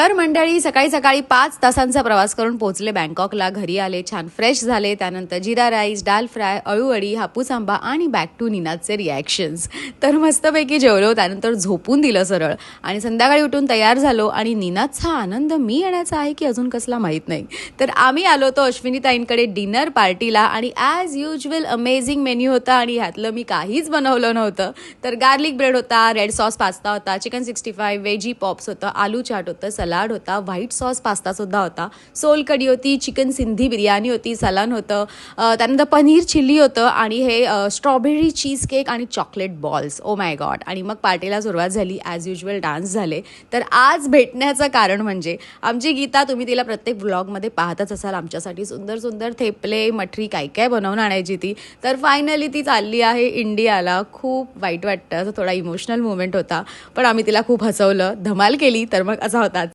तर मंडळी सकाळी सकाळी 5 तासांचा प्रवास करून पोहोचले बँकॉकला. घरी आले, छान फ्रेश झाले. त्यानंतर जिरा राईस, दाल फ्राय, अळूवडी, हापूस आंबा आणि बॅक टू नीनाचे रिॲक्शन्स. तर मस्तपैकी जेवलो. त्यानंतर झोपून दिलं सरळ आणि संध्याकाळी उठून तयार झालो. आणि नीनाचा आनंद मी येण्याचा आहे की अजून कसला माहीत नाही. तर आम्ही आलो होतो अश्विनीताईंकडे डिनर पार्टीला आणि ॲज युजल अमेझिंग मेन्यू होता. आणि ह्यातलं मी काहीच बनवलं नव्हतं. तर गार्लिक ब्रेड होता, रेड सॉस पास्ता होता, चिकन 65, वेजी पॉप्स होतं, आलू चाट होतं, सलाड होता, व्हाईट सॉस पास्ता सुद्धा होता, सोल कढी होती, चिकन सिंधी बिर्याणी होती, सलान होतं, त्यानंतर पनीर चिल्ली होतं आणि हे स्ट्रॉबेरी चीज केक आणि chocolate balls. Oh my God. आणि मग पार्टीला सुरुवात झाली. ॲज युजल डान्स झाले. तर आज भेटण्याचं कारण म्हणजे आमची गीता, तुम्ही तिला प्रत्येक व्लॉगमध्ये पाहतच असाल, आमच्यासाठी सुंदर सुंदर थेपले मठरी काय काय बनवून आणायची ती. तर फायनली ती चालली आहे इंडियाला. खूप वाईट वाटतं, असं थोडा इमोशनल मुवमेंट होता, पण आम्ही तिला खूप हसवलं, धमाल केली. तर मग असा होता